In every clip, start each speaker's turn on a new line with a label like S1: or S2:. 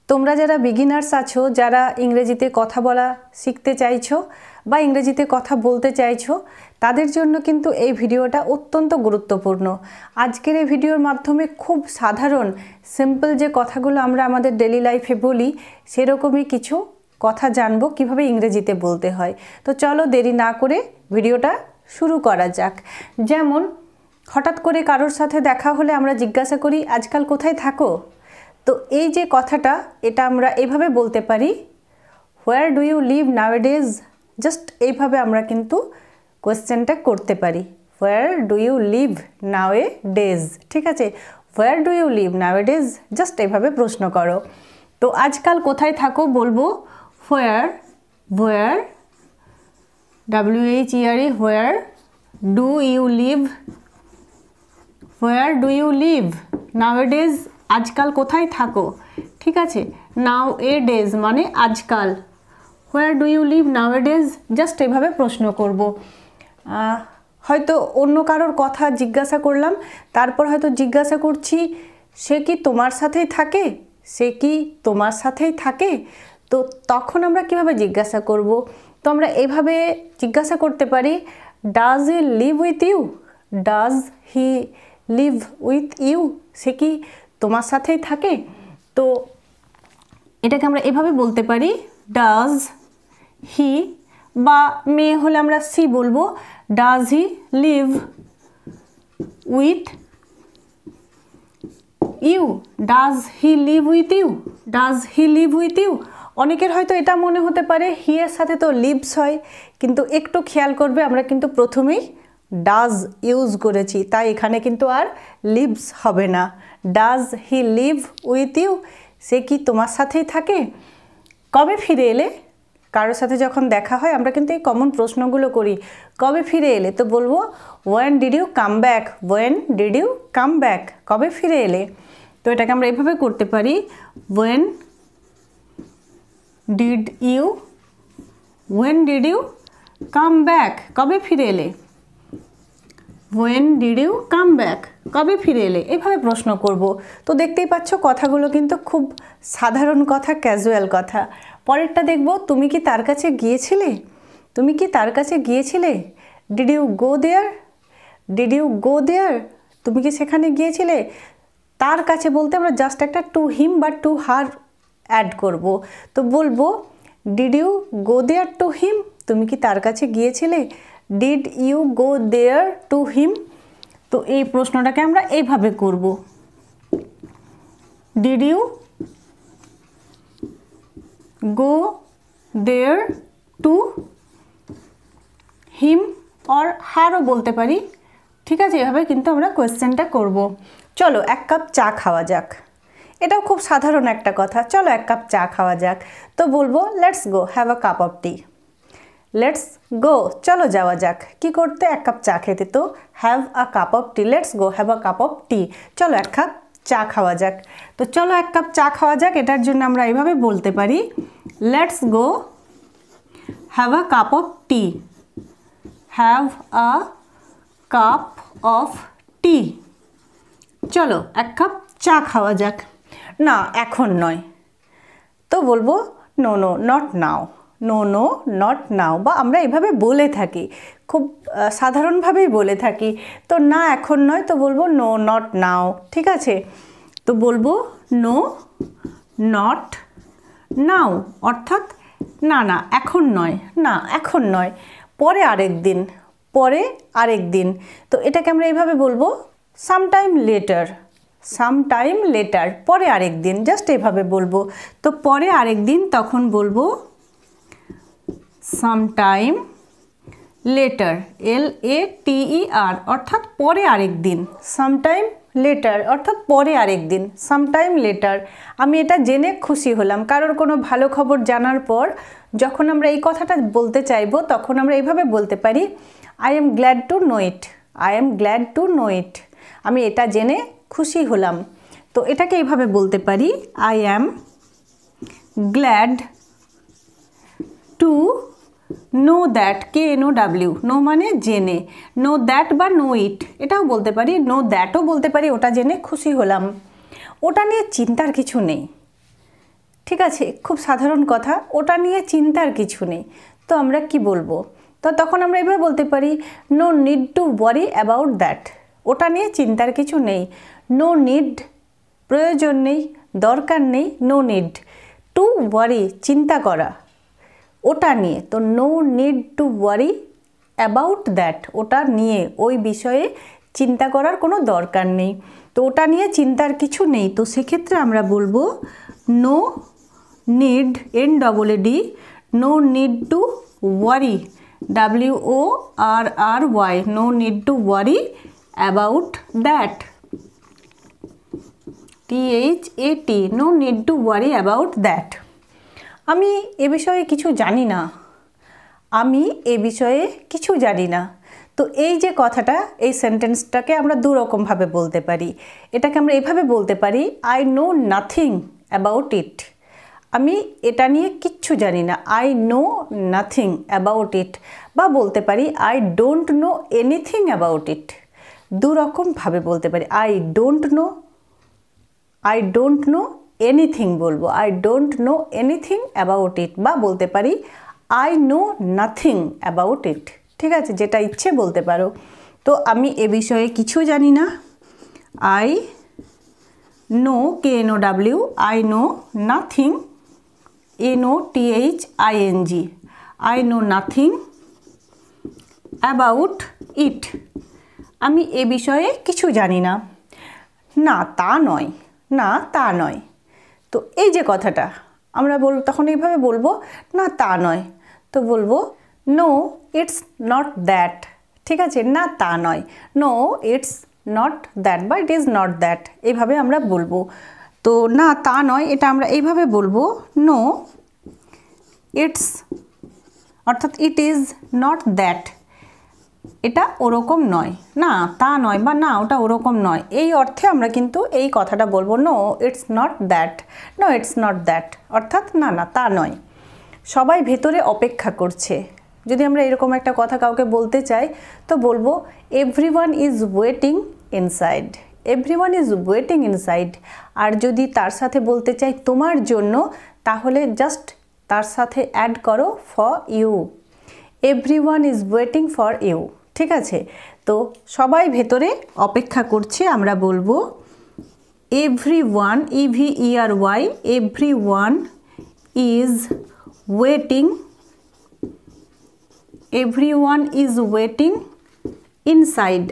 S1: তোমরা যারা বিগিনার্স আছো, যারা ইংরেজিতে কথা বলা শিখতে চাইছো বা ইংরেজিতে কথা বলতে চাইছো, তাদের জন্য কিন্তু এই ভিডিওটা অত্যন্ত গুরুত্বপূর্ণ। আজকের এই ভিডিওর মাধ্যমে খুব সাধারণ সিম্পল যে কথাগুলো আমরা আমাদের ডেলি লাইফে বলি, সেরকমই কিছু কথা জানবো কিভাবে ইংরেজিতে বলতে হয়। তো চলো দেরি না করে ভিডিওটা শুরু করা যাক। যেমন হঠাৎ করে কারোর সাথে দেখা হলে আমরা জিজ্ঞাসা করি, আজকাল কোথায় থাকো? তো এই যে কথাটা, এটা আমরা এইভাবে বলতে পারি, where do you live nowadays. Just এইভাবে আমরা কিন্তু কোয়েশ্চেনটা করতে পারি, where do you live nowadays. ঠিক আছে, where do you live nowadays, just এইভাবে প্রশ্ন করো। তো আজকাল কোথায় থাকো বলবো where, where WHERE, where do you live, where do you live nowadays, আজকাল কোথায় থাকো। ঠিক আছে, নাওএডেজ মানে আজকাল, where do you live nowadays, just এভাবে প্রশ্ন করব। হয়তো অন্য কারোর কথা জিজ্ঞাসা করলাম, তারপর হয়তো জিজ্ঞাসা করছি সে কি তোমার সাথেই থাকে, সে কি তোমার সাথেই থাকে। তো তখন আমরা কিভাবে জিজ্ঞাসা করব? তো আমরা এভাবে জিজ্ঞাসা করতে পারি, does he live with you, does he live with you, সে কি তোমার সাথেই থাকে। তো এটাকে আমরা এভাবে বলতে পারি, ডাজ হি, বা মেয়ে হলে আমরা সি বলবো, does he live with you, does he live with you, does he live with you. অনেকের হয়তো এটা মনে হতে পারে হি এর সাথে তো লিভস হয়, কিন্তু একটু খেয়াল করবে আমরা কিন্তু প্রথমেই ডাজ ইউজ করেছি, তাই এখানে কিন্তু আর লিভস হবে না। Does he live with you, সে কি তোমার সাথেই থাকে। কবে ফিরে এলে, কারোর সাথে যখন দেখা হয় আমরা কিন্তু এই কমন প্রশ্নগুলো করি, কবে ফিরে এলে, তো বলবো when did you come back, when did you come back, কবে ফিরে এলে। তো এটাকে আমরা এভাবে করতে পারি, when did you, when did you come back, কবে ফিরে এলে, when did you come back, কবে ফিরে এলে, এইভাবে প্রশ্ন করব। তো দেখতেই পাচ্ছ কথাগুলো কিন্তু খুব সাধারণ কথা, ক্যাজুয়াল কথা। পরেরটা দেখব, তুমি কি তার কাছে গিয়েছিলে, তুমি কি তার কাছে গিয়েছিলে, did you go there, did you go there, তুমি কি সেখানে গিয়েছিলে। তার কাছে বলতে আমরা জাস্ট একটা টু হিম বা টু হার অ্যাড করব। তো বলবো did you go there to him, তুমি কি তার কাছে গিয়েছিলে, did you go there to him. তো এই প্রশ্নটাকে আমরা এইভাবে করব, did you go there to him, or হারও বলতে পারি। ঠিক আছে, এভাবে কিন্তু আমরা কোয়েশ্চেনটা করব। চলো এক কাপ চা খাওয়া যাক, এটাও খুব সাধারণ একটা কথা, চলো এক কাপ চা খাওয়া যাক। তো বলবো let's go have a cup of tea, let's গো চলো যাওয়া যাক, কি করতে, এক কাপ চা খেতে। To have a cup of tea, let's go have a cup of tea, চলো এক কাপ চা খাওয়া যাক। তো চলো এক কাপ চা খাওয়া যাক, এটার জন্য আমরা এইভাবে বলতে পারি, let's go have a cup of tea, have a cup of tea, চলো এক কাপ চা খাওয়া যাক। না এখন নয়, তো বলবো no no not now, no no not now, বা আমরা এভাবে বলে থাকি, খুব সাধারণভাবেই বলে থাকি। তো না এখন নয়, তো বলবো নো নট নাও। ঠিক আছে, তো বলবো নো নট নাও, অর্থাৎ না না এখন নয়, না এখন নয়, পরে আরেক দিন, পরে আরেক দিন। তো এটাকে আমরা এইভাবে বলবো, সামটাইম লেটার, সামটাইম লেটার, পরে আরেক দিন, জাস্ট এভাবে বলবো। তো পরে আরেক দিন, তখন বলবো সামটাইম লেটার, LATER, অর্থাৎ পরে আরেক দিন, সামটাইম লেটার অর্থাৎ পরে আরেক দিন, সামটাইম লেটার। আমি এটা জেনে খুশি হলাম, কারোর কোনো ভালো খবর জানার পর যখন আমরা এই কথাটা বলতে চাইবো, তখন আমরা এইভাবে বলতে পারি, I am glad to know it, I am glad to know it, আমি এটা জেনে খুশি হলাম। তো এটাকে এইভাবে বলতে পারি, I am glad to know that, KNOW, know মানে জেনে, নো দ্যাট বা নো ইট এটাও বলতে পারি, নো দ্যাটও বলতে পারি, ওটা জেনে খুশি হলাম, ওটা নিয়ে চিন্তার কিছু নেই। ঠিক আছে, খুব সাধারণ কথা, ওটা নিয়ে চিন্তার কিছু নেই। তো আমরা কি বলবো? তো তখন আমরা এভাবে বলতে পারি no need to worry about that. ওটা নিয়ে চিন্তার কিছু নেই। নো নিড প্রয়োজন নেই, দরকার নেই। নো নিড টু ওয়ারি চিন্তা করা ওটা নিয়ে। তো no need to worry about that, ওটা নিয়ে ওই বিষয়ে চিন্তা করার কোনো দরকার নেই। তো ওটা নিয়ে চিন্তার কিছু নেই। তো সেক্ষেত্রে আমরা বলবো no need NEED no need to worry WORRY no need to worry about that THAT no need to worry about that. আমি এ বিষয়ে কিছু জানি না, আমি এ বিষয়ে কিছু জানি না। তো এই যে কথাটা, এই সেন্টেন্সটাকে আমরা দুরকমভাবে বলতে পারি। এটাকে আমরা এভাবে বলতে পারি I know nothing about it. আমি এটা নিয়ে কিচ্ছু জানি না, I know nothing about it. বা বলতে পারি I don't know anything about it. দুরকমভাবে বলতে পারি। আই ডোন্ট নো এনিথিং বলবো, I don't know anything about it. বা বলতে পারি I know nothing about it. ঠিক আছে, যেটা ইচ্ছে বলতে পারো। তো আমি এ বিষয়ে কিছু জানি না, I no KNOW I know nothing NOTHING I know nothing about it. আমি এ বিষয়ে কিছু জানি না। না তা নয়, না তা নয়। তো এই যে কথাটা আমরা তখন এইভাবে বলবো না তা নয়। তো বলবো নো ইটস নট দ্যাট। ঠিক আছে, না তা নয়, নো ইটস নট দ্যাট বা ইট ইজ নট দ্যাট, এইভাবে আমরা বলবো। তো না তা নয় এটা আমরা এইভাবে বলবো নো ইটস অর্থাৎ ইট ইজ নট দ্যাট, এটা ওরকম নয়। না তা নয় বা না ওটা ওরকম নয়, এই অর্থে আমরা কিন্তু এই কথাটা বলবো no it's not that, no it's not that অর্থাৎ না না তা নয়। সবাই ভেতরে অপেক্ষা করছে। যদি আমরা এরকম একটা কথা কাউকে বলতে চাই তো বলবো everyone is waiting inside, everyone is waiting inside. আর যদি তার সাথে বলতে চাই তোমার জন্য, তাহলে জাস্ট তার সাথে অ্যাড করো for you, everyone is waiting for you. ঠিক আছে, তো সবাই ভেতরে অপেক্ষা করছে, আমরা বলবো everyone EVERY everyone is waiting, everyone is waiting inside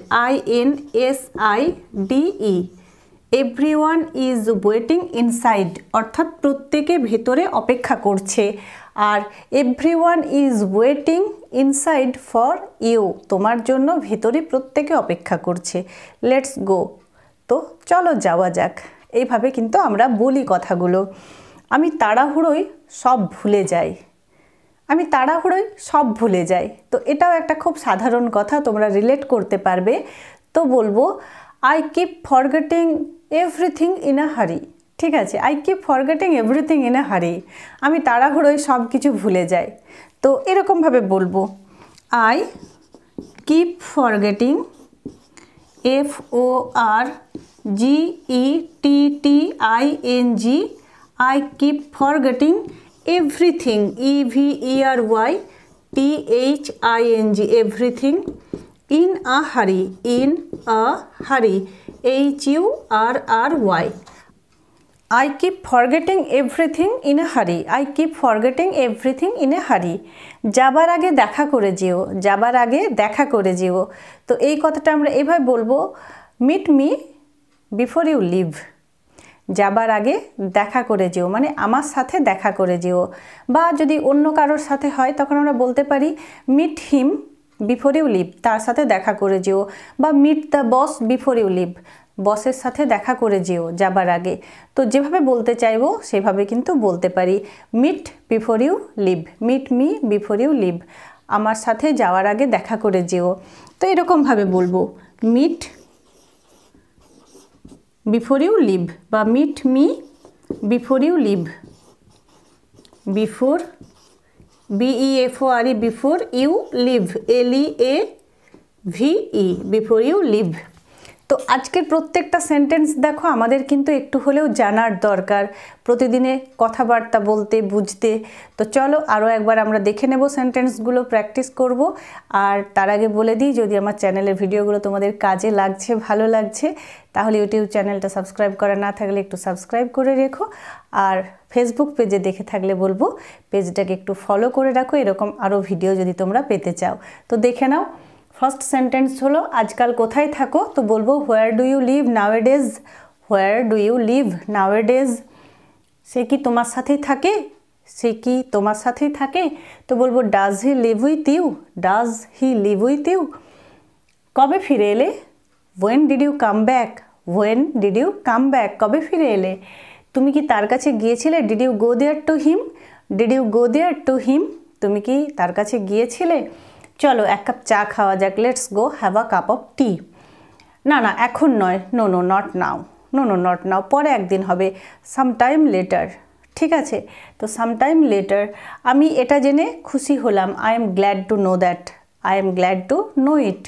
S1: INSIDE everyone is waiting inside অর্থাৎ প্রত্যেকে ভেতরে অপেক্ষা করছে। আর everyone is waiting inside for you তোমার জন্য ভেতরে প্রত্যেকে অপেক্ষা করছে। লেটস গো, তো চলো যাওয়া যাক। এইভাবে কিন্তু আমরা বলি কথাগুলো। আমি তাড়াহুড়োয় সব ভুলে যাই, আমি তাড়াহুড়োয় সব ভুলে যাই। তো এটাও একটা খুব সাধারণ কথা, তোমরা রিলেট করতে পারবে। তো বলবো I keep forgetting everything in a হারি। ঠিক আছে, I keep forgetting everything in a হারি, আমি তাড়াহুড়োয় সব কিছু ভুলে যাই। তো এরকমভাবে বলবো I keep forgetting FORGETTING I keep forgetting everything EVERYTHING everything in a hurry, in a hurry HURRY I keep forgetting everything in a hurry, I keep forgetting everything in a hurry যাবার আগে দেখা করে যেও, যাবার আগে দেখা করে যেও। তো এই কথাটা আমরা এভাবে বলবো meet me before you leave, যাবার আগে দেখা করে যেও মানে আমার সাথে দেখা করে যেও। বা যদি অন্য কারোর সাথে হয় তখন আমরা বলতে পারি meet him before you leave, তার সাথে দেখা করে যেও। বা meet the boss before you leave, বসের সাথে দেখা করে যেও যাবার আগে। তো যেভাবে বলতে চাইবো সেভাবে কিন্তু বলতে পারি meet before you leave, meet me before you leave, আমার সাথে যাওয়ার আগে দেখা করে যেও। তো এরকমভাবে বলবো মিট বিফোর ইউ লিভ বা meet me before you leave, before BEFORE before you leave LEAVE before you leave. তো আজকের প্রত্যেকটা সেন্টেন্স দেখো আমাদের কিন্তু একটু হলেও জানার দরকার প্রতিদিনে কথাবার্তা বলতে বুঝতে। তো চলো আরও একবার আমরা দেখে নেব সেন্টেন্সগুলো, প্র্যাকটিস করব। আর তার আগে বলে দিই, যদি আমার চ্যানেলের ভিডিওগুলো তোমাদের কাজে লাগছে, ভালো লাগছে, তাহলে ইউটিউব চ্যানেলটা সাবস্ক্রাইব করা না থাকলে একটু সাবস্ক্রাইব করে রেখো। আর ফেসবুক পেজে দেখে থাকলে বলবো পেজটাকে একটু ফলো করে রাখো, এরকম আরও ভিডিও যদি তোমরা পেতে চাও। তো দেখে নাও। ফার্স্ট সেন্টেন্স হলো আজকাল কোথায় থাকো? তো বলবো where do you live nowadays. Where do you live nowadays. সে কি তোমার সাথেই থাকে? সে কি তোমার সাথেই থাকে? তো বলবো does he live with you. Does he live with you. কবে ফিরে এলে? When did you come back. When did you come back. কবে ফিরে এলে? তুমি কি তার কাছে গিয়েছিলে? Did you go there to him. Did you go there to him. তুমি কি তার কাছে গিয়েছিলে? চলো এক কাপ চা খাওয়া যাক। Let's go have a cup of tea. না না এখন নয়। No no not now. No no not now, পরে একদিন হবে। Sometime later. ঠিক আছে, তো সামটাইম লেটার। আমি এটা জেনে খুশি হলাম। I am glad to know that. I am glad to know it.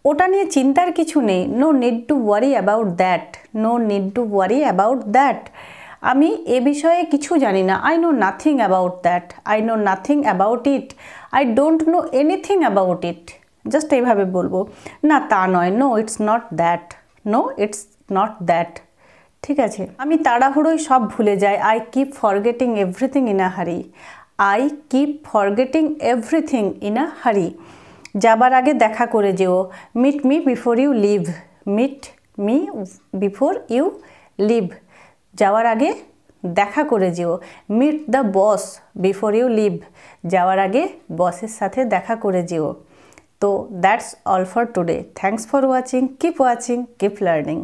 S1: ওটা নিয়ে চিন্তার কিছু নেই। No need to worry about that. No need to worry about that. আমি এ বিষয়ে কিছু জানি না। I know nothing about that. I know nothing about it. I don't know anything about it. Just এইভাবে বলবো। না তা নয়। No it's not that. No it's not that. ঠিক আছে, আমি তাড়াহুড়োই সব ভুলে যাই। I keep forgetting everything in a hurry. I keep forgetting everything in a hurry. যাবার আগে দেখা করে যেও। Meet me before you leave. Meet me before you leave. যাওয়ার আগে দেখা করে যেও। Meet the boss before you leave. যাওয়ার আগে বসের সাথে দেখা করে যেও। তো that's all for today. Thanks for watching. Keep watching, keep learning.